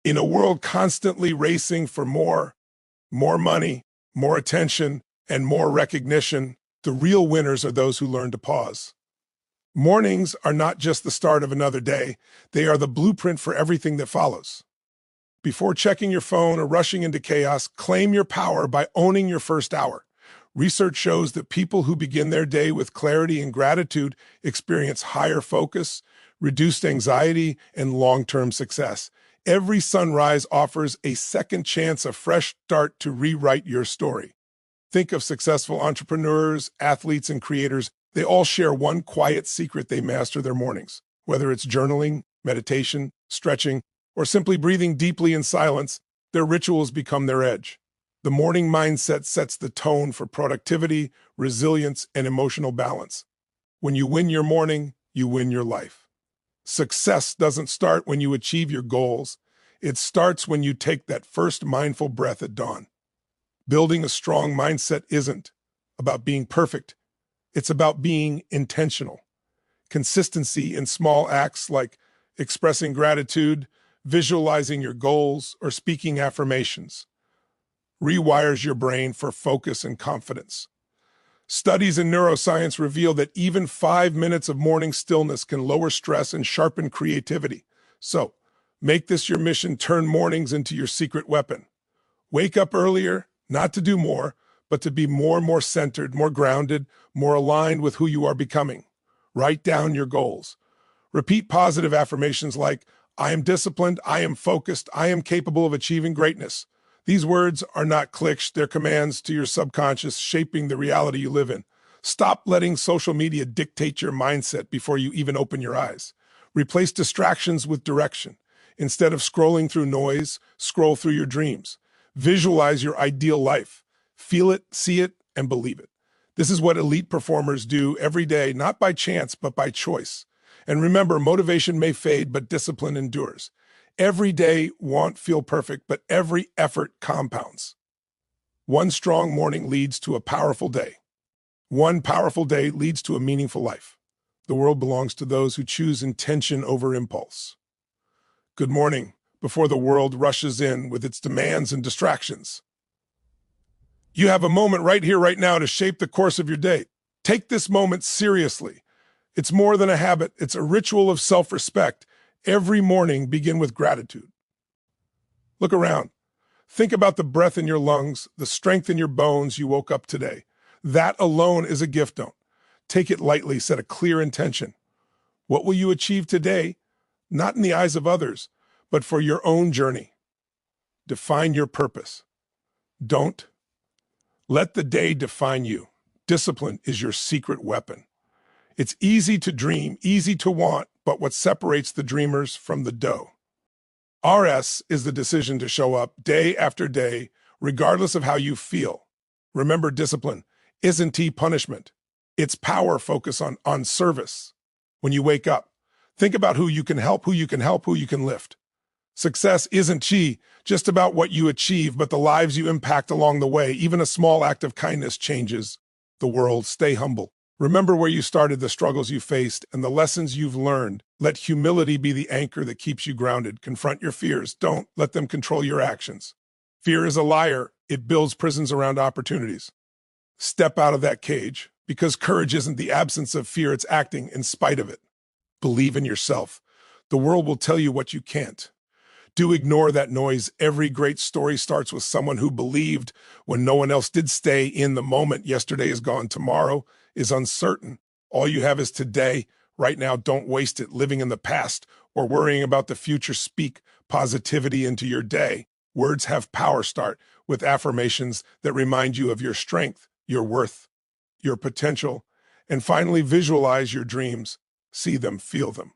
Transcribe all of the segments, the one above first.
In a world constantly racing for more money, more attention, and more recognition, the real winners are those who learn to pause. Mornings are not just the start of another day, they are the blueprint for everything that follows. Before checking your phone or rushing into chaos, claim your power by owning your first hour. Research shows that people who begin their day with clarity and gratitude experience higher focus, reduced anxiety, and long-term success. Every sunrise offers a second chance, a fresh start to rewrite your story. Think of successful entrepreneurs, athletes, and creators. They all share one quiet secret: they master their mornings. Whether it's journaling, meditation, stretching, or simply breathing deeply in silence, their rituals become their edge. The morning mindset sets the tone for productivity, resilience, and emotional balance. When you win your morning, you win your life. Success doesn't start when you achieve your goals. It starts when you take that first mindful breath at dawn. Building a strong mindset isn't about being perfect. It's about being intentional. Consistency in small acts like expressing gratitude, visualizing your goals, or speaking affirmations rewires your brain for focus and confidence. Studies in neuroscience reveal that even 5 minutes of morning stillness can lower stress and sharpen creativity. So, make this your mission: turn mornings into your secret weapon. Wake up earlier, not to do more, but to be more centered, more grounded, more aligned with who you are becoming. Write down your goals. Repeat positive affirmations like, "I am disciplined, I am focused, I am capable of achieving greatness." These words are not clicks, they're commands to your subconscious, shaping the reality you live in. Stop letting social media dictate your mindset before you even open your eyes. Replace distractions with direction. Instead of scrolling through noise, scroll through your dreams. Visualize your ideal life. Feel it, see it, and believe it. This is what elite performers do every day, not by chance, but by choice. And remember, motivation may fade, but discipline endures. Every day won't feel perfect, but every effort compounds. One strong morning leads to a powerful day. One powerful day leads to a meaningful life. The world belongs to those who choose intention over impulse. Good morning, before the world rushes in with its demands and distractions. You have a moment right here, right now, to shape the course of your day. Take this moment seriously. It's more than a habit, it's a ritual of self-respect. Every morning, begin with gratitude. Look around. Think about the breath in your lungs, the strength in your bones you woke up today. That alone is a gift. Don't take it lightly. Set a clear intention. What will you achieve today? Not in the eyes of others, but for your own journey. Define your purpose. Don't let the day define you. Discipline is your secret weapon. It's easy to dream, easy to want, but what separates the dreamers from the dough? RS is the decision to show up day after day, regardless of how you feel. Remember, discipline isn't punishment. It's power. Focus on service. When you wake up, think about who you can help, who you can lift. Success isn't just about what you achieve, but the lives you impact along the way. Even a small act of kindness changes the world. Stay humble. Remember where you started, the struggles you faced, and the lessons you've learned. Let humility be the anchor that keeps you grounded. Confront your fears. Don't let them control your actions. Fear is a liar. It builds prisons around opportunities. Step out of that cage, because courage isn't the absence of fear, it's acting in spite of it. Believe in yourself. The world will tell you what you can't. Do ignore that noise. Every great story starts with someone who believed when no one else did. Stay in the moment. Yesterday is gone. Tomorrow is uncertain. All you have is today. Right now, don't waste it living in the past or worrying about the future. Speak positivity into your day. Words have power. Start with affirmations that remind you of your strength, your worth, your potential. And finally, visualize your dreams. See them, feel them.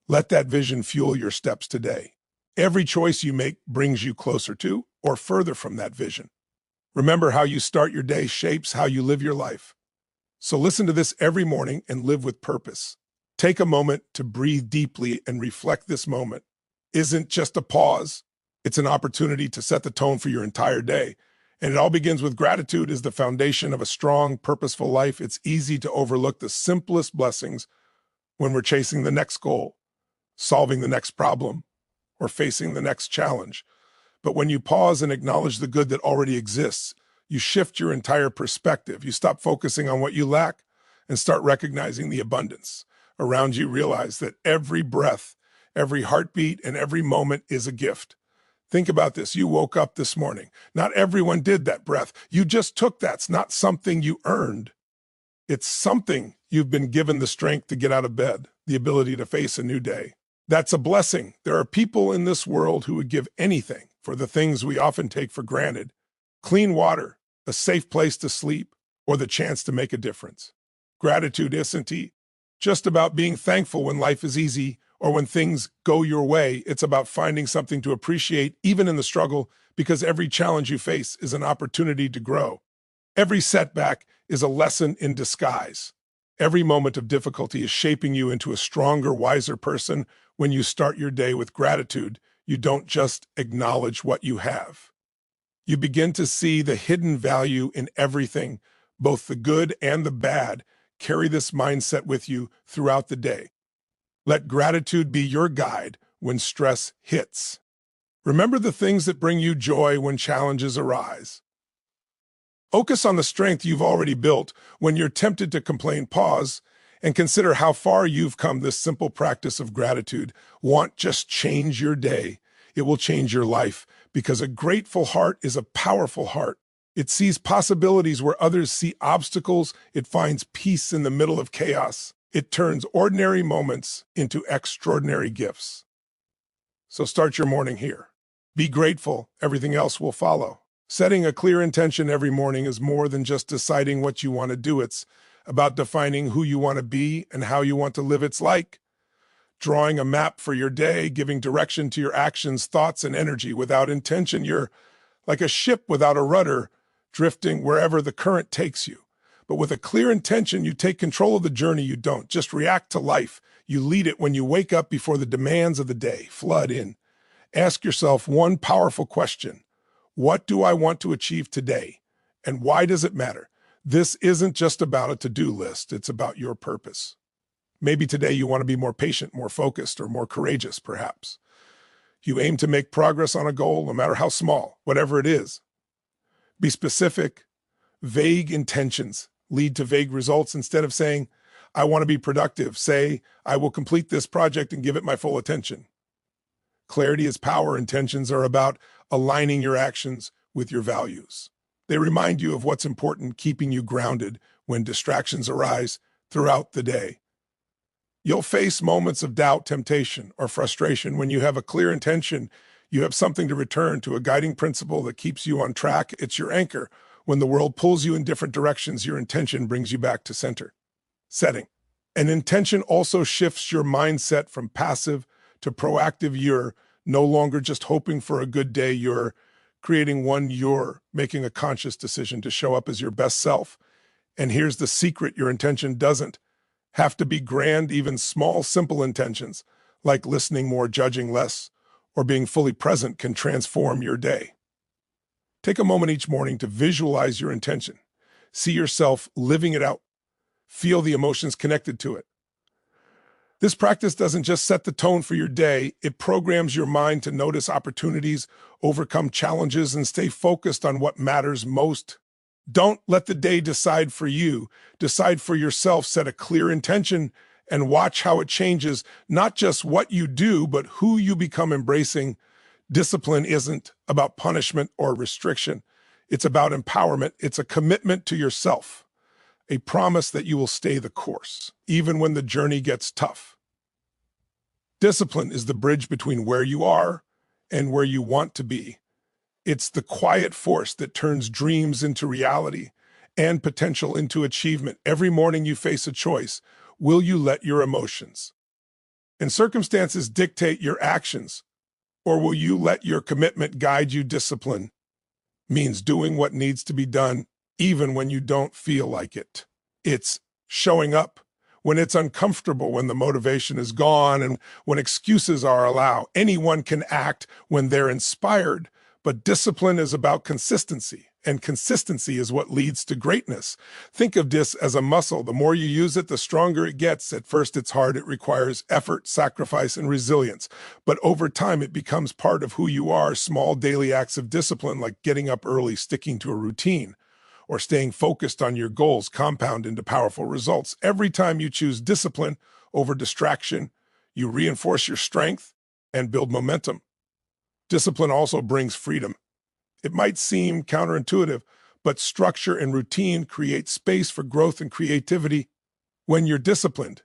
Let that vision fuel your steps today. Every choice you make brings you closer to or further from that vision. Remember, how you start your day shapes how you live your life. So listen to this every morning and live with purpose. Take a moment to breathe deeply and reflect. This moment isn't just a pause. It's an opportunity to set the tone for your entire day. And it all begins with gratitude is the foundation of a strong, purposeful life. It's easy to overlook the simplest blessings when we're chasing the next goal, solving the next problem, or facing the next challenge. But when you pause and acknowledge the good that already exists, you shift your entire perspective. You stop focusing on what you lack and start recognizing the abundance around you. Realize that every breath, every heartbeat, and every moment is a gift. Think about this. You woke up this morning. Not everyone did that breath. You just took that. It's not something you earned. It's something you've been given the strength to get out of bed, the ability to face a new day. That's a blessing. There are people in this world who would give anything for the things we often take for granted: clean water, a safe place to sleep, or the chance to make a difference. Gratitude isn't just about being thankful when life is easy or when things go your way. It's about finding something to appreciate even in the struggle, because every challenge you face is an opportunity to grow. Every setback is a lesson in disguise. Every moment of difficulty is shaping you into a stronger, wiser person. When you start your day with gratitude, you don't just acknowledge what you have. You begin to see the hidden value in everything, both the good and the bad. Carry this mindset with you throughout the day. Let gratitude be your guide when stress hits. Remember the things that bring you joy when challenges arise. Focus on the strength you've already built. When you're tempted to complain, pause and consider how far you've come. This simple practice of gratitude won't just change your day, it will change your life, because a grateful heart is a powerful heart. It sees possibilities where others see obstacles. It finds peace in the middle of chaos. It turns ordinary moments into extraordinary gifts. So start your morning here. Be grateful, everything else will follow. Setting a clear intention every morning is more than just deciding what you want to do. It's about defining who you want to be and how you want to live. It's like drawing a map for your day, giving direction to your actions, thoughts, and energy. Without intention, you're like a ship without a rudder, drifting wherever the current takes you. But with a clear intention, you take control of the journey. You don't just react to life. You lead it. When you wake up before the demands of the day flood in, ask yourself one powerful question: what do I want to achieve today? And why does it matter? This isn't just about a to-do list. It's about your purpose. Maybe today you want to be more patient, more focused, or more courageous, perhaps. You aim to make progress on a goal, no matter how small, whatever it is. Be specific. Vague intentions lead to vague results. Instead of saying, I want to be productive, say, I will complete this project and give it my full attention. Clarity is power. Intentions are about aligning your actions with your values. They remind you of what's important, keeping you grounded when distractions arise throughout the day. You'll face moments of doubt, temptation, or frustration. When you have a clear intention, you have something to return to, a guiding principle that keeps you on track. It's your anchor. When the world pulls you in different directions, your intention brings you back to center. Setting. An intention also shifts your mindset from passive to proactive. You're no longer just hoping for a good day. You're creating one. You're making a conscious decision to show up as your best self. And here's the secret: your intention doesn't have to be grand. Even small, simple intentions, like listening more, judging less, or being fully present, can transform your day. Take a moment each morning to visualize your intention. See yourself living it out. Feel the emotions connected to it. This practice doesn't just set the tone for your day, it programs your mind to notice opportunities, overcome challenges, and stay focused on what matters most. Don't let the day decide for you. Decide for yourself. Set a clear intention and watch how it changes not just what you do, but who you become. Embracing discipline isn't about punishment or restriction. It's about empowerment. It's a commitment to yourself, a promise that you will stay the course, even when the journey gets tough. Discipline is the bridge between where you are and where you want to be. It's the quiet force that turns dreams into reality and potential into achievement. Every morning you face a choice. Will you let your emotions and circumstances dictate your actions, or will you let your commitment guide you? Discipline means doing what needs to be done, even when you don't feel like it. It's showing up when it's uncomfortable, when the motivation is gone, and when excuses are allowed. Anyone can act when they're inspired, but discipline is about consistency. And consistency is what leads to greatness. Think of this as a muscle. The more you use it, the stronger it gets. At first, it's hard. It requires effort, sacrifice, and resilience. But over time, it becomes part of who you are. Small daily acts of discipline, like getting up early, sticking to a routine, or staying focused on your goals, compound into powerful results. Every time you choose discipline over distraction, you reinforce your strength and build momentum. Discipline also brings freedom. It might seem counterintuitive, but structure and routine create space for growth and creativity. When you're disciplined,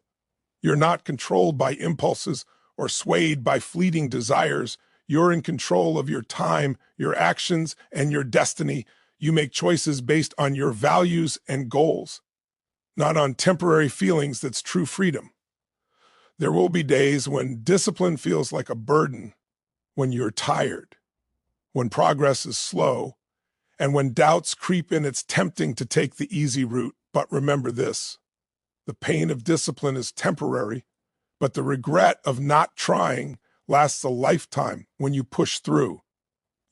you're not controlled by impulses or swayed by fleeting desires. You're in control of your time, your actions, and your destiny. You make choices based on your values and goals, not on temporary feelings. That's true freedom. There will be days when discipline feels like a burden, when you're tired, when progress is slow, and when doubts creep in. It's tempting to take the easy route. But remember this: the pain of discipline is temporary, but the regret of not trying lasts a lifetime. When you push through,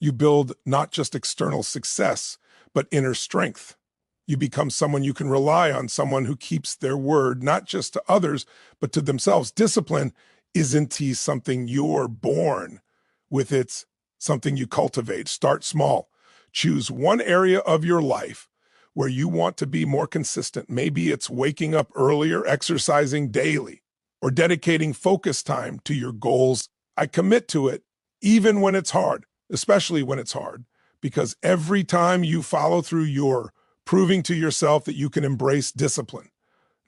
you build not just external success, but inner strength. You become someone you can rely on, someone who keeps their word, not just to others, but to themselves. Discipline isn't something you're born with. It's something you cultivate. Start small. Choose one area of your life where you want to be more consistent. Maybe it's waking up earlier, exercising daily, or dedicating focus time to your goals. I commit to it, even when it's hard, especially when it's hard, because every time you follow through, you're proving to yourself that you can embrace discipline,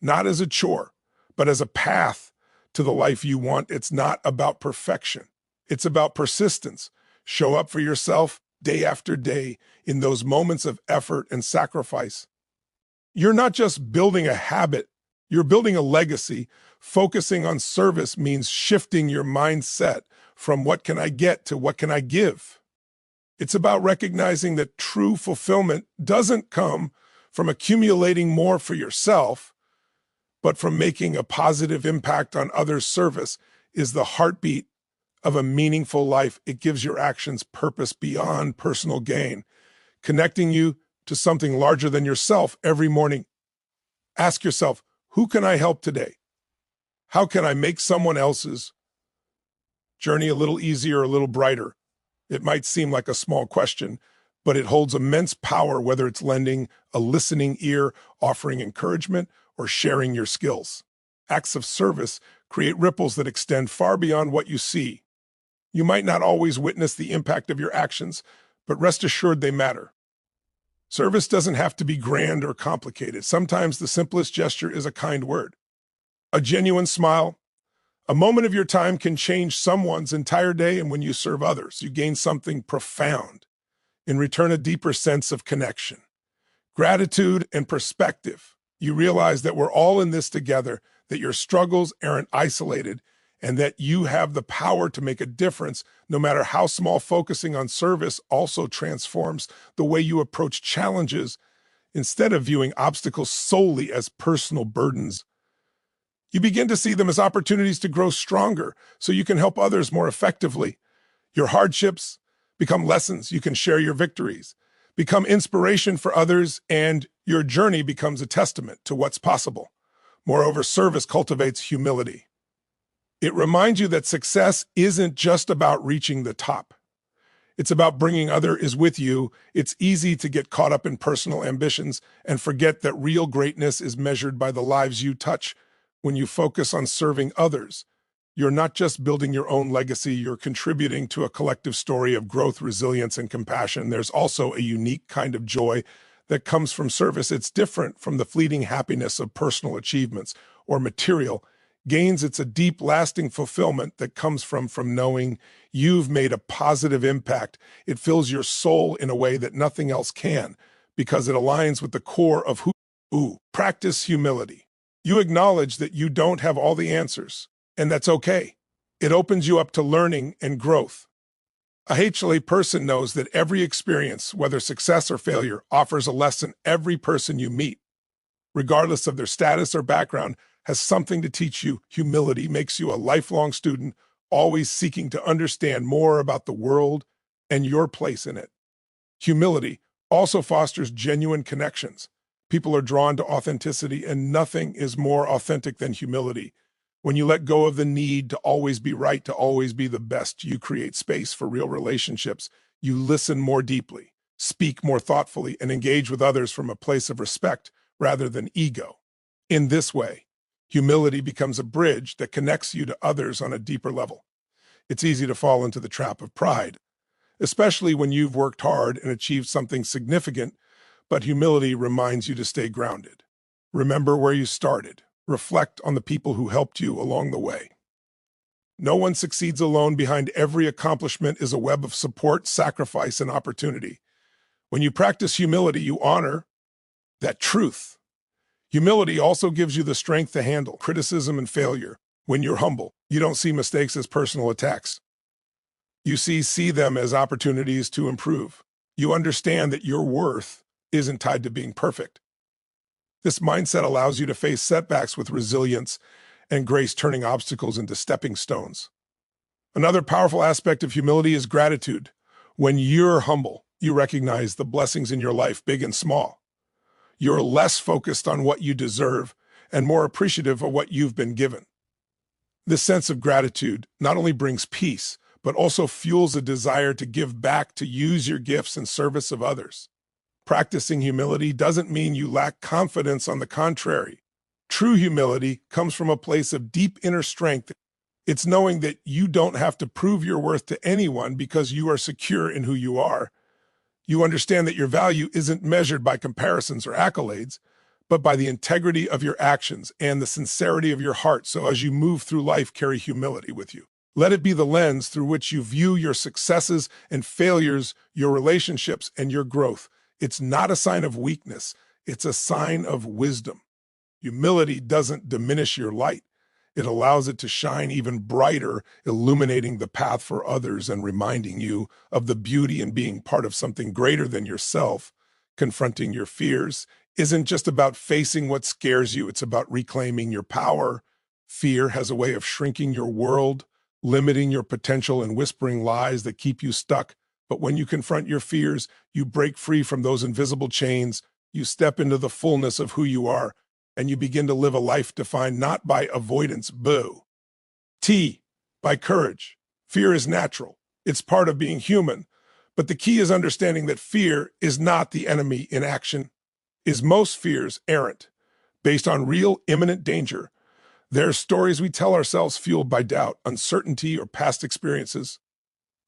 not as a chore, but as a path to the life you want. It's not about perfection. It's about persistence. Show up for yourself day after day in those moments of effort and sacrifice. You're not just building a habit, you're building a legacy. Focusing on service means shifting your mindset from what can I get to what can I give. It's about recognizing that true fulfillment doesn't come from accumulating more for yourself, but from making a positive impact on others. Service is the heartbeat of a meaningful life. It gives your actions purpose beyond personal gain, connecting you to something larger than yourself. Every morning, ask yourself, who can I help today? How can I make someone else's journey a little easier, a little brighter? It might seem like a small question, but it holds immense power, whether it's lending a listening ear, offering encouragement, or sharing your skills. Acts of service create ripples that extend far beyond what you see. You might not always witness the impact of your actions, but rest assured they matter. Service doesn't have to be grand or complicated. Sometimes the simplest gesture is a kind word. A genuine smile. A moment of your time can change someone's entire day, and when you serve others, you gain something profound. In return, a deeper sense of connection, gratitude, and perspective. You realize that we're all in this together, that your struggles aren't isolated, and that you have the power to make a difference, no matter how small. Focusing on service also transforms the way you approach challenges. Instead of viewing obstacles solely as personal burdens, you begin to see them as opportunities to grow stronger so you can help others more effectively. Your hardships become lessons. You can share your victories, become inspiration for others, and your journey becomes a testament to what's possible. Moreover, service cultivates humility. It reminds you that success isn't just about reaching the top. It's about bringing others with you. It's easy to get caught up in personal ambitions and forget that real greatness is measured by the lives you touch. When you focus on serving others, you're not just building your own legacy, you're contributing to a collective story of growth, resilience, and compassion. There's also a unique kind of joy that comes from service. It's different from the fleeting happiness of personal achievements or material gains. It's a deep, lasting fulfillment that comes from knowing you've made a positive impact. It fills your soul in a way that nothing else can, because it aligns with the core of who you practice humility. You acknowledge that you don't have all the answers, and that's okay. It opens you up to learning and growth. A HLA person knows that every experience, whether success or failure, offers a lesson. Every person you meet, regardless of their status or background, has something to teach you. Humility makes you a lifelong student, always seeking to understand more about the world and your place in it. Humility also fosters genuine connections. People are drawn to authenticity, and nothing is more authentic than humility. When you let go of the need to always be right, to always be the best, you create space for real relationships. You listen more deeply, speak more thoughtfully, and engage with others from a place of respect rather than ego. In this way, humility becomes a bridge that connects you to others on a deeper level. It's easy to fall into the trap of pride, especially when you've worked hard and achieved something significant, but humility reminds you to stay grounded. Remember where you started. Reflect on the people who helped you along the way. No one succeeds alone. Behind every accomplishment is a web of support, sacrifice, and opportunity. When you practice humility, you honor that truth. Humility also gives you the strength to handle criticism and failure. When you're humble, you don't see mistakes as personal attacks. You see them as opportunities to improve. You understand that your worth isn't tied to being perfect. This mindset allows you to face setbacks with resilience and grace, turning obstacles into stepping stones. Another powerful aspect of humility is gratitude. When you're humble, you recognize the blessings in your life, big and small. You're less focused on what you deserve and more appreciative of what you've been given. This sense of gratitude not only brings peace, but also fuels a desire to give back, to use your gifts in service of others. Practicing humility doesn't mean you lack confidence. On the contrary, true humility comes from a place of deep inner strength. It's knowing that you don't have to prove your worth to anyone because you are secure in who you are. You understand that your value isn't measured by comparisons or accolades, but by the integrity of your actions and the sincerity of your heart. So as you move through life, carry humility with you. Let it be the lens through which you view your successes and failures, your relationships, and your growth. It's not a sign of weakness. It's a sign of wisdom. Humility doesn't diminish your light. It allows it to shine even brighter, illuminating the path for others and reminding you of the beauty in being part of something greater than yourself. Confronting your fears isn't just about facing what scares you. It's about reclaiming your power. Fear has a way of shrinking your world, limiting your potential, and whispering lies that keep you stuck. But when you confront your fears, you break free from those invisible chains. You step into the fullness of who you are, and you begin to live a life defined not by avoidance, by courage. Fear is natural. It's part of being human. But the key is understanding that fear is not the enemy in action. Is most fears errant, based on real imminent danger. They're stories we tell ourselves fueled by doubt, uncertainty, or past experiences.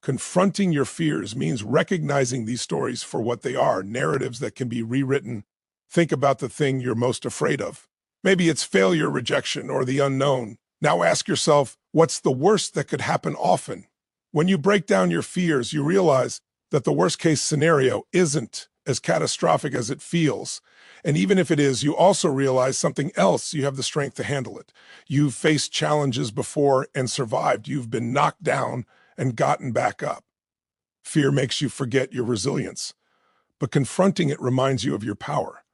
Confronting your fears means recognizing these stories for what they are, narratives that can be rewritten. Think about the thing you're most afraid of. Maybe it's failure, rejection, or the unknown. Now ask yourself, what's the worst that could happen often? When you break down your fears, you realize that the worst-case scenario isn't as catastrophic as it feels. And even if it is, you also realize something else. You have the strength to handle it. You've faced challenges before and survived. You've been knocked down and gotten back up. Fear makes you forget your resilience, but confronting it reminds you of your power.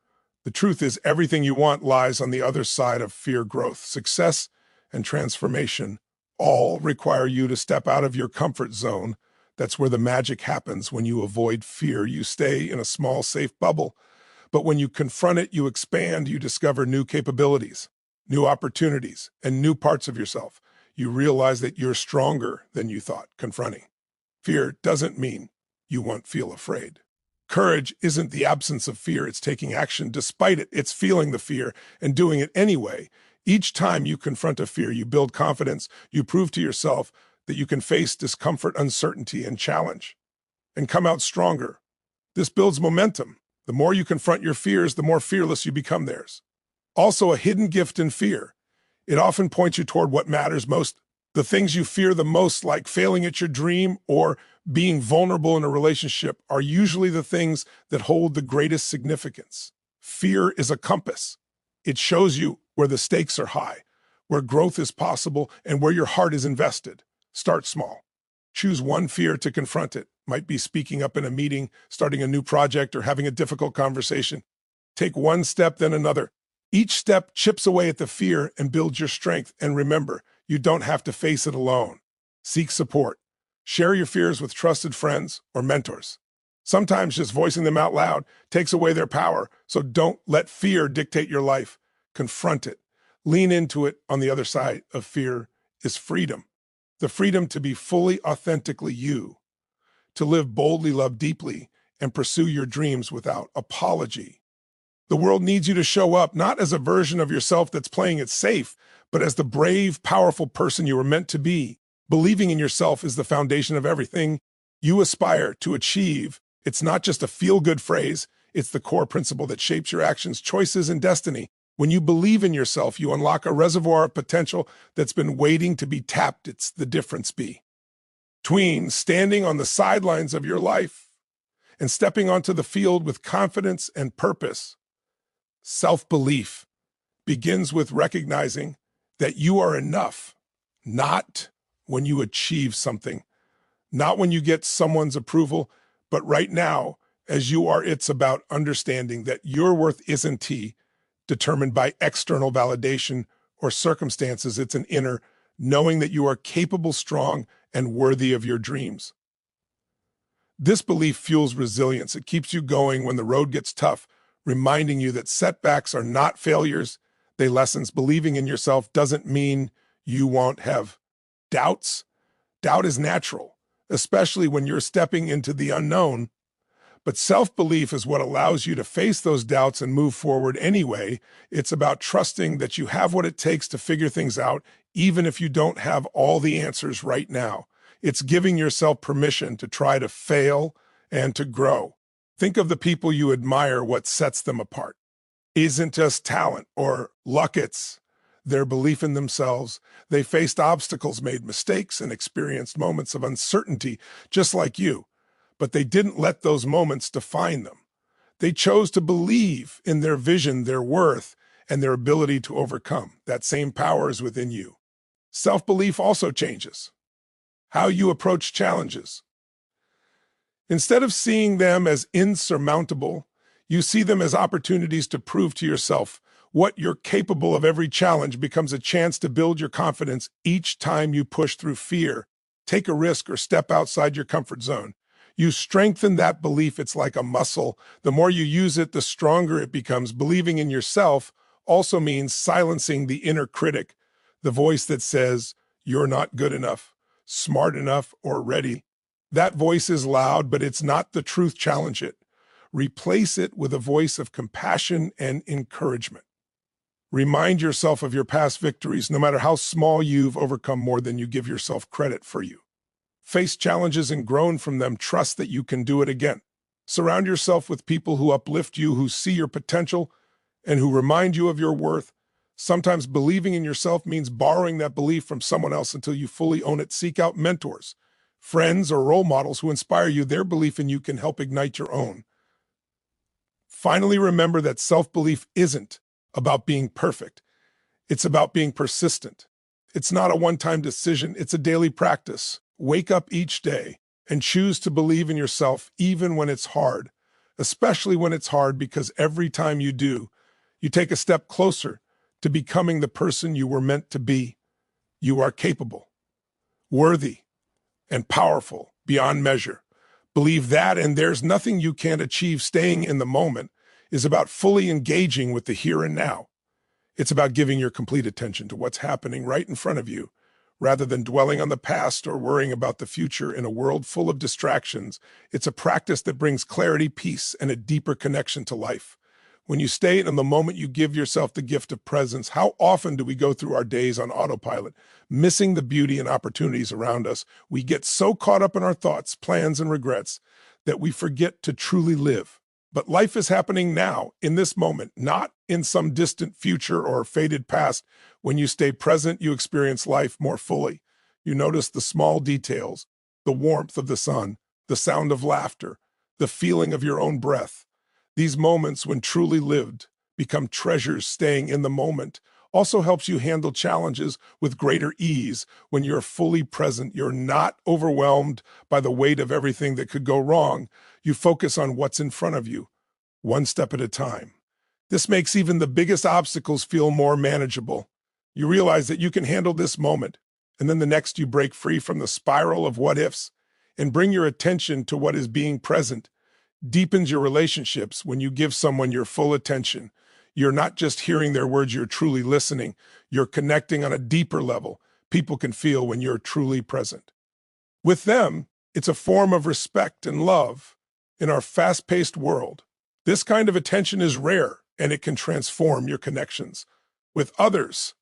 The truth is, everything you want lies on the other side of fear. Growth, success, and transformation all require you to step out of your comfort zone. That's where the magic happens. When you avoid fear, you stay in a small, safe bubble. But when you confront it, you expand, you discover new capabilities, new opportunities, and new parts of yourself. You realize that you're stronger than you thought. Confronting fear doesn't mean you won't feel afraid. Courage isn't the absence of fear. It's taking action despite it. It's feeling the fear and doing it anyway. Each time you confront a fear, you build confidence. You prove to yourself that you can face discomfort, uncertainty, and challenge and come out stronger. This builds momentum. The more you confront your fears, the more fearless you become theirs. Also, a hidden gift in fear. It often points you toward what matters most. The things you fear the most, like failing at your dream or being vulnerable in a relationship, are usually the things that hold the greatest significance. Fear is a compass. It shows you where the stakes are high, where growth is possible, and where your heart is invested. Start small. Choose one fear to confront it. Might be speaking up in a meeting, starting a new project, or having a difficult conversation. Take one step, then another. Each step chips away at the fear and builds your strength. And remember, you don't have to face it alone. Seek support. Share your fears with trusted friends or mentors. Sometimes just voicing them out loud takes away their power, so don't let fear dictate your life. Confront it. Lean into it. On the other side of fear is freedom. The freedom to be fully, authentically you, to live boldly, love deeply, and pursue your dreams without apology. The world needs you to show up, not as a version of yourself that's playing it safe, but as the brave, powerful person you were meant to be. Believing in yourself is the foundation of everything you aspire to achieve. It's not just a feel-good phrase, it's the core principle that shapes your actions, choices, and destiny. When you believe in yourself, you unlock a reservoir of potential that's been waiting to be tapped. It's the difference between standing on the sidelines of your life and stepping onto the field with confidence and purpose. Self-belief begins with recognizing that you are enough, not when you achieve something, not when you get someone's approval, but right now, as you are. It's about understanding that your worth isn't determined by external validation or circumstances. It's an inner knowing that you are capable, strong, and worthy of your dreams. This belief fuels resilience. It keeps you going when the road gets tough, reminding you that setbacks are not failures, they lessons. Believing in yourself doesn't mean you won't have doubts. Doubt is natural, especially when you're stepping into the unknown. But self-belief is what allows you to face those doubts and move forward anyway. It's about trusting that you have what it takes to figure things out, even if you don't have all the answers right now. It's giving yourself permission to try to fail and to grow. Think of the people you admire. What sets them apart isn't just talent or luck, it's their belief in themselves. They faced obstacles, made mistakes, and experienced moments of uncertainty just like you. But they didn't let those moments define them. They chose to believe in their vision, their worth, and their ability to overcome. That same power is within you. Self-belief also changes how you approach challenges. Instead of seeing them as insurmountable, you see them as opportunities to prove to yourself what you're capable of. Every challenge becomes a chance to build your confidence. Each time you push through fear, take a risk, or step outside your comfort zone, you strengthen that belief. It's like a muscle. The more you use it, the stronger it becomes. Believing in yourself also means silencing the inner critic, the voice that says you're not good enough, smart enough, or ready. That voice is loud, but it's not the truth. Challenge it. Replace it with a voice of compassion and encouragement. Remind yourself of your past victories. No matter how small, you've overcome more than you give yourself credit for. You face challenges and grown from them. Trust that you can do it again. Surround yourself with people who uplift you, who see your potential, and who remind you of your worth. Sometimes believing in yourself means borrowing that belief from someone else until you fully own it. Seek out mentors, friends, or role models who inspire you. Their belief in you can help ignite your own. Finally, remember that self-belief isn't about being perfect. It's about being persistent. It's not a one-time decision. It's a daily practice. Wake up each day and choose to believe in yourself even when it's hard, especially when it's hard, because every time you do, you take a step closer to becoming the person you were meant to be. You are capable, worthy, and powerful beyond measure. Believe that, and there's nothing you can't achieve. Staying in the moment is about fully engaging with the here and now. It's about giving your complete attention to what's happening right in front of you, rather than dwelling on the past or worrying about the future. In a world full of distractions, it's a practice that brings clarity, peace, and a deeper connection to life. When you stay in the moment, you give yourself the gift of presence. How often do we go through our days on autopilot, missing the beauty and opportunities around us? We get so caught up in our thoughts, plans, and regrets that we forget to truly live. But life is happening now, in this moment, not in some distant future or faded past. When you stay present, you experience life more fully. You notice the small details, the warmth of the sun, the sound of laughter, the feeling of your own breath. These moments, when truly lived, become treasures. Staying in the moment also helps you handle challenges with greater ease. When you're fully present, you're not overwhelmed by the weight of everything that could go wrong. You focus on what's in front of you, one step at a time. This makes even the biggest obstacles feel more manageable. You realize that you can handle this moment, and then the next you break free from the spiral of what-ifs and bring your attention to what is being present. deepens your relationships. When you give someone your full attention, you're not just hearing their words, you're truly listening. You're connecting on a deeper level. People can feel when you're truly present. With them, it's a form of respect and love. In our fast-paced world, this kind of attention is rare, and it can transform your connections. With others,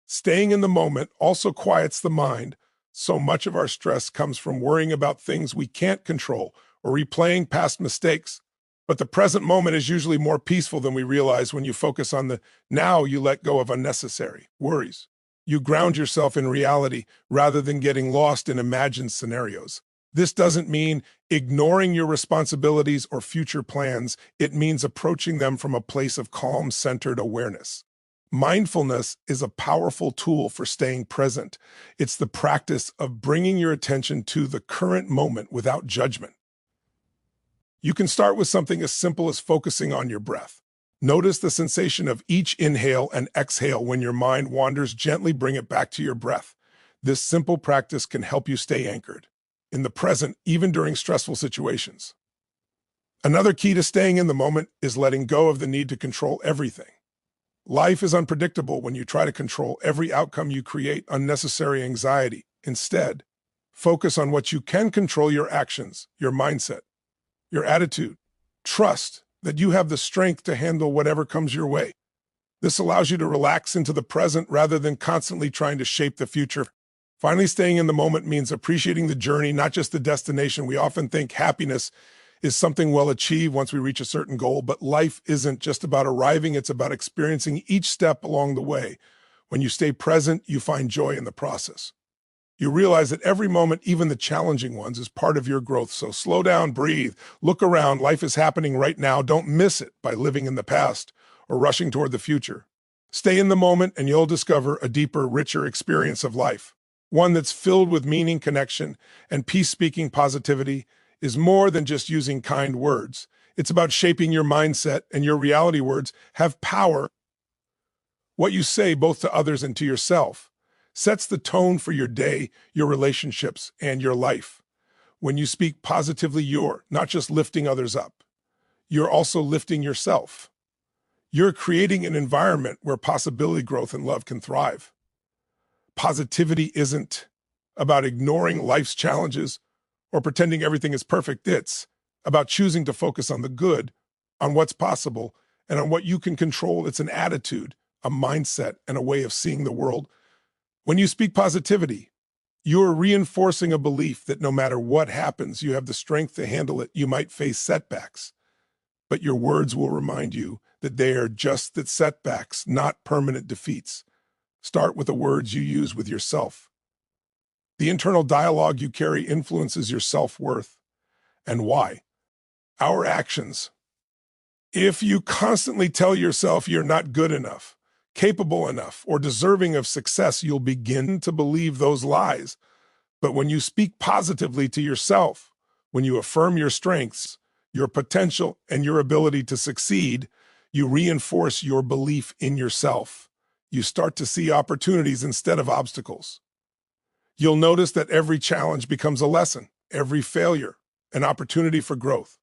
staying in the moment also quiets the mind. So much of our stress comes from worrying about things we can't control or replaying past mistakes. But the present moment is usually more peaceful than we realize. When you focus on the now, you let go of unnecessary worries. You ground yourself in reality rather than getting lost in imagined scenarios. This doesn't mean ignoring your responsibilities or future plans. It means approaching them from a place of calm, centered awareness. Mindfulness is a powerful tool for staying present. It's the practice of bringing your attention to the current moment without judgment. You can start with something as simple as focusing on your breath. Notice the sensation of each inhale and exhale. When your mind wanders, gently bring it back to your breath. This simple practice can help you stay anchored in the present, even during stressful situations. Another key to staying in the moment is letting go of the need to control everything. Life is unpredictable. When you try to control every outcome, you create unnecessary anxiety. Instead, focus on what you can control: your actions, your mindset, your attitude. Trust that you have the strength to handle whatever comes your way. This allows you to relax into the present rather than constantly trying to shape the future. Finally, staying in the moment means appreciating the journey, not just the destination. We often think happiness is something we'll achieve once we reach a certain goal, but life isn't just about arriving, it's about experiencing each step along the way. When you stay present, you find joy in the process. You realize that every moment, even the challenging ones, is part of your growth. So slow down, breathe, look around. Life is happening right now. Don't miss it by living in the past or rushing toward the future. Stay in the moment and you'll discover a deeper, richer experience of life. One that's filled with meaning, connection, and peace. Speaking positivity is more than just using kind words. It's about shaping your mindset and your reality. Words have power. What you say, both to others and to yourself, sets the tone for your day, your relationships, and your life. When you speak positively, you're not just lifting others up, you're also lifting yourself. You're creating an environment where possibility, growth, and love can thrive. Positivity isn't about ignoring life's challenges or pretending everything is perfect. It's about choosing to focus on the good, on what's possible, and on what you can control. It's an attitude, a mindset, and a way of seeing the world. When you speak positivity, you're reinforcing a belief that no matter what happens, you have the strength to handle it. You might face setbacks, but your words will remind you that they are just that, setbacks, not permanent defeats. Start with the words you use with yourself. The internal dialogue you carry influences your self-worth and why. Our actions. If you constantly tell yourself you're not good enough, capable enough, or deserving of success, you'll begin to believe those lies. But when you speak positively to yourself, when you affirm your strengths, your potential, and your ability to succeed, you reinforce your belief in yourself. You start to see opportunities instead of obstacles. You'll notice that every challenge becomes a lesson, every failure, an opportunity for growth.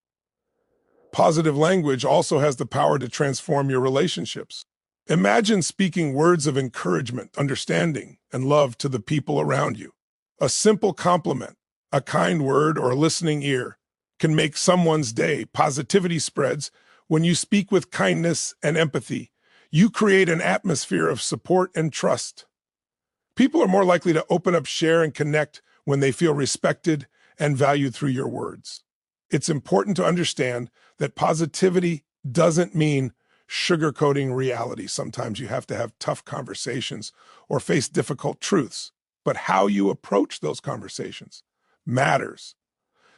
Positive language also has the power to transform your relationships. Imagine speaking words of encouragement, understanding, and love to the people around you. A simple compliment, a kind word, or a listening ear can make someone's day. Positivity spreads when you speak with kindness and empathy. You create an atmosphere of support and trust. People are more likely to open up, share, and connect when they feel respected and valued through your words. It's important to understand that positivity doesn't mean sugarcoating reality. Sometimes you have to have tough conversations or face difficult truths, but how you approach those conversations matters.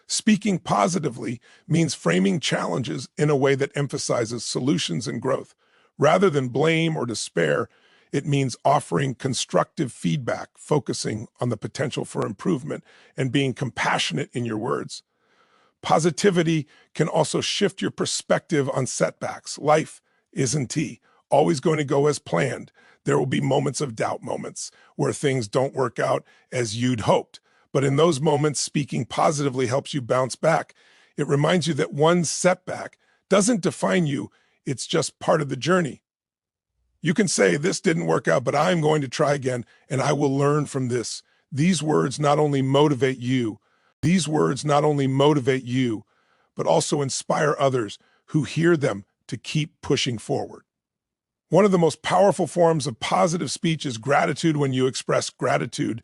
Speaking positively means framing challenges in a way that emphasizes solutions and growth. Rather than blame or despair, it means offering constructive feedback, focusing on the potential for improvement, and being compassionate in your words. Positivity can also shift your perspective on setbacks. Life isn't always going to go as planned. There will be moments of doubt, moments where things don't work out as you'd hoped. But in those moments, speaking positively helps you bounce back. It reminds you that one setback doesn't define you, it's just part of the journey. You can say, this didn't work out, but I'm going to try again, and I will learn from this. These words not only motivate you, but also inspire others who hear them to keep pushing forward. One of the most powerful forms of positive speech is gratitude. When you express gratitude,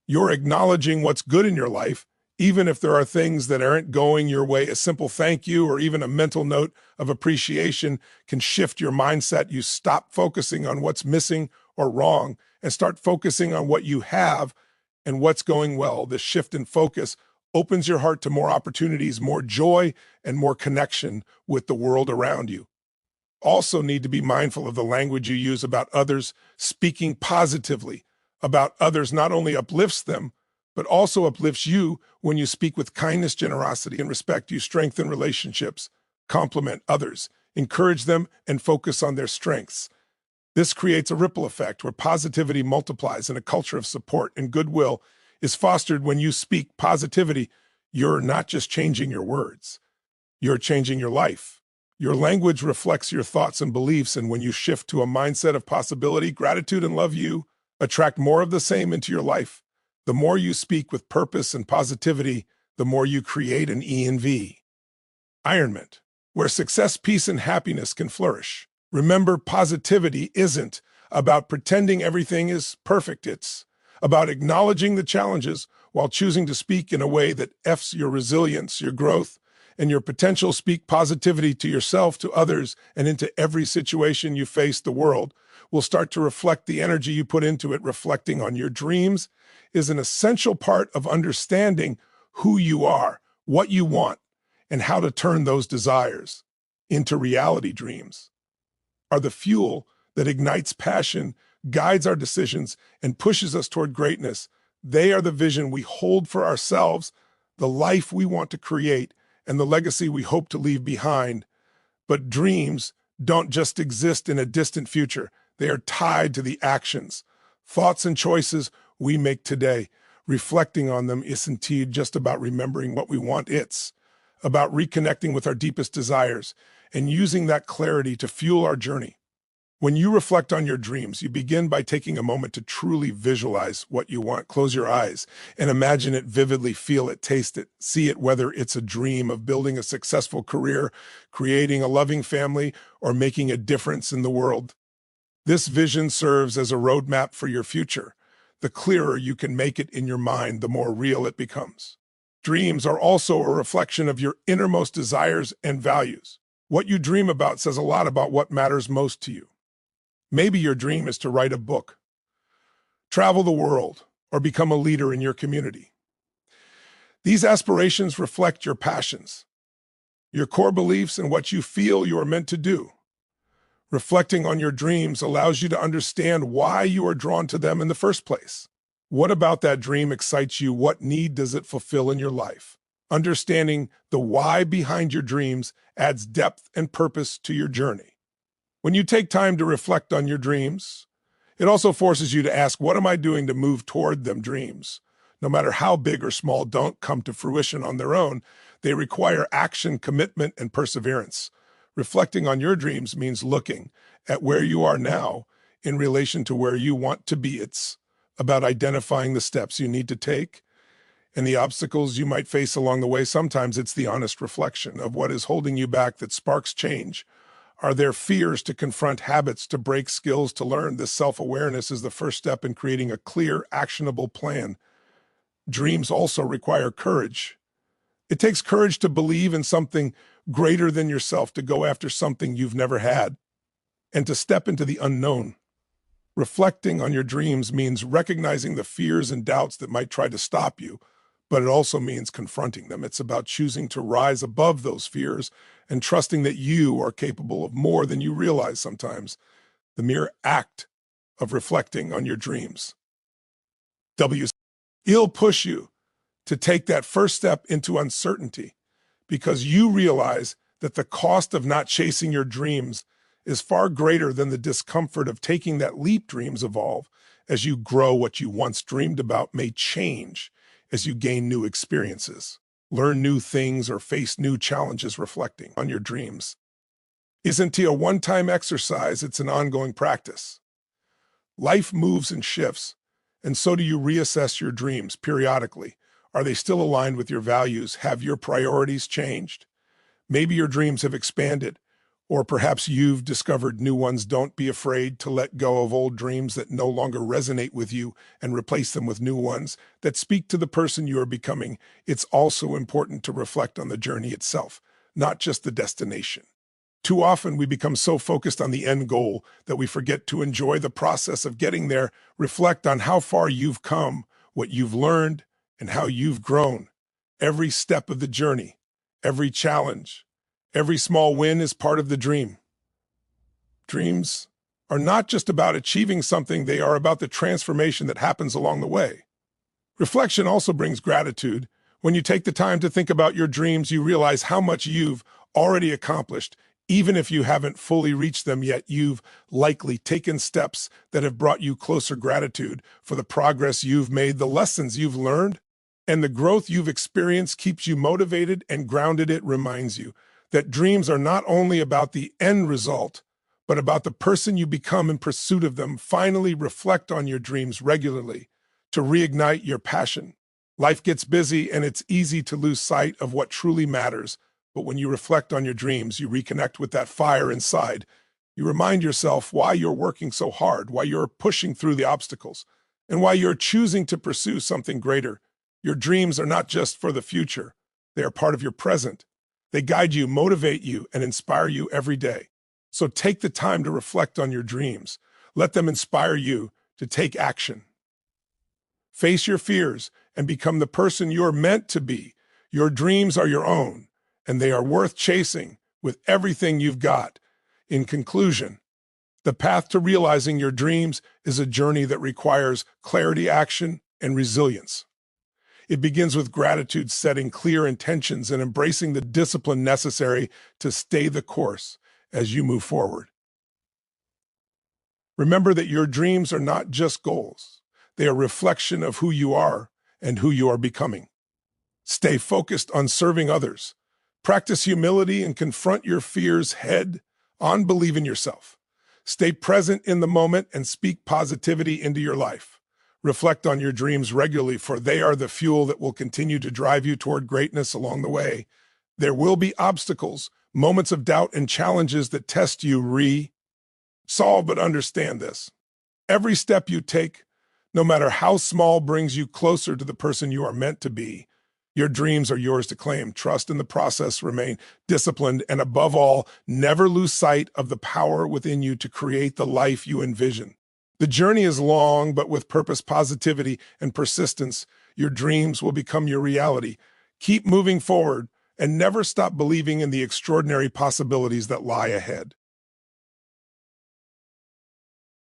you're acknowledging what's good in your life, even if there are things that aren't going your way. A simple thank you or even a mental note of appreciation can shift your mindset. You stop focusing on what's missing or wrong and start focusing on what you have and what's going well. This shift in focus opens your heart to more opportunities, more joy, and more connection with the world around you. Also need to be mindful of the language you use about others. Speaking positively about others not only uplifts them, but also uplifts you. When you speak with kindness, generosity, and respect, you strengthen relationships, compliment others, encourage them, and focus on their strengths. This creates a ripple effect where positivity multiplies and a culture of support and goodwill is fostered. When you speak positivity, you're not just changing your words, you're changing your life. Your language reflects your thoughts and beliefs, and when you shift to a mindset of possibility, gratitude, and love, you attract more of the same into your life. The more you speak with purpose and positivity, the more you create an environment where success, peace, and happiness can flourish. Remember, positivity isn't about pretending everything is perfect. It's about acknowledging the challenges while choosing to speak in a way that F's your resilience, your growth, and your potential. Speak positivity to yourself, to others, and into every situation you face. The world will start to reflect the energy you put into it. Reflecting on your dreams is an essential part of understanding who you are, what you want, and how to turn those desires into reality. Dreams are the fuel that ignites passion, guides our decisions, and pushes us toward greatness. They are the vision we hold for ourselves, the life we want to create, and the legacy we hope to leave behind. But dreams don't just exist in a distant future. They are tied to the actions, thoughts, and choices we make today. Reflecting on them isn't just about remembering what we want. It's about reconnecting with our deepest desires and using that clarity to fuel our journey. When you reflect on your dreams, you begin by taking a moment to truly visualize what you want. Close your eyes and imagine it vividly, feel it, taste it, see it, whether it's a dream of building a successful career, creating a loving family, or making a difference in the world. This vision serves as a roadmap for your future. The clearer you can make it in your mind, the more real it becomes. Dreams are also a reflection of your innermost desires and values. What you dream about says a lot about what matters most to you. Maybe your dream is to write a book, travel the world, or become a leader in your community. These aspirations reflect your passions, your core beliefs, and what you feel you are meant to do. Reflecting on your dreams allows you to understand why you are drawn to them in the first place. What about that dream excites you? What need does it fulfill in your life? Understanding the why behind your dreams adds depth and purpose to your journey. When you take time to reflect on your dreams, it also forces you to ask, what am I doing to move toward them? Dreams, no matter how big or small, don't come to fruition on their own. They require action, commitment, and perseverance. Reflecting on your dreams means looking at where you are now in relation to where you want to be. It's about identifying the steps you need to take and the obstacles you might face along the way. Sometimes it's the honest reflection of what is holding you back that sparks change. Are there fears to confront, habits to break, skills to learn? This self-awareness is the first step in creating a clear, actionable plan. Dreams also require courage. It takes courage to believe in something greater than yourself, to go after something you've never had, and to step into the unknown. Reflecting on your dreams means recognizing the fears and doubts that might try to stop you, but it also means confronting them. It's about choosing to rise above those fears and trusting that you are capable of more than you realize sometimes. The mere act of reflecting on your dreams it'll push you to take that first step into uncertainty, because you realize that the cost of not chasing your dreams is far greater than the discomfort of taking that leap. Dreams evolve as you grow. What you once dreamed about may change as you gain new experiences. learn new things, or face new challenges. Reflecting on your dreams isn't a one-time exercise, it's an ongoing practice. Life moves and shifts, and so do you. Reassess your dreams periodically. Are they still aligned with your values? Have your priorities changed? Maybe your dreams have expanded, or perhaps you've discovered new ones. Don't be afraid to let go of old dreams that no longer resonate with you and replace them with new ones that speak to the person you are becoming. It's also important to reflect on the journey itself, not just the destination. Too often, we become so focused on the end goal that we forget to enjoy the process of getting there. Reflect on how far you've come, what you've learned, and how you've grown. Every step of the journey, every challenge, every small win is part of the dream. Dreams are not just about achieving something, they are about the transformation that happens along the way. Reflection also brings gratitude. When you take the time to think about your dreams, you realize how much you've already accomplished. Even if you haven't fully reached them yet, you've likely taken steps that have brought you closer. Gratitude for the progress you've made, the lessons you've learned, and the growth you've experienced keeps you motivated and grounded. It reminds you that dreams are not only about the end result, but about the person you become in pursuit of them. Finally, reflect on your dreams regularly to reignite your passion. Life gets busy and it's easy to lose sight of what truly matters. But when you reflect on your dreams, you reconnect with that fire inside. You remind yourself why you're working so hard, why you're pushing through the obstacles, and why you're choosing to pursue something greater. Your dreams are not just for the future. They are part of your present. They guide you, motivate you, and inspire you every day. So take the time to reflect on your dreams. Let them inspire you to take action. Face your fears and become the person you're meant to be. Your dreams are your own, and they are worth chasing with everything you've got. In conclusion, the path to realizing your dreams is a journey that requires clarity, action, and resilience. It begins with gratitude, setting clear intentions, and embracing the discipline necessary to stay the course as you move forward. Remember that your dreams are not just goals. They are a reflection of who you are and who you are becoming. Stay focused on serving others. Practice humility and confront your fears head on. Believe in yourself. Stay present in the moment and speak positivity into your life. Reflect on your dreams regularly, for they are the fuel that will continue to drive you toward greatness along the way. There will be obstacles, moments of doubt, and challenges that test you. Solve, but understand this. Every step you take, no matter how small, brings you closer to the person you are meant to be. Your dreams are yours to claim. Trust in the process, remain disciplined, and above all, never lose sight of the power within you to create the life you envision. The journey is long, but with purpose, positivity, and persistence, your dreams will become your reality. Keep moving forward and never stop believing in the extraordinary possibilities that lie ahead.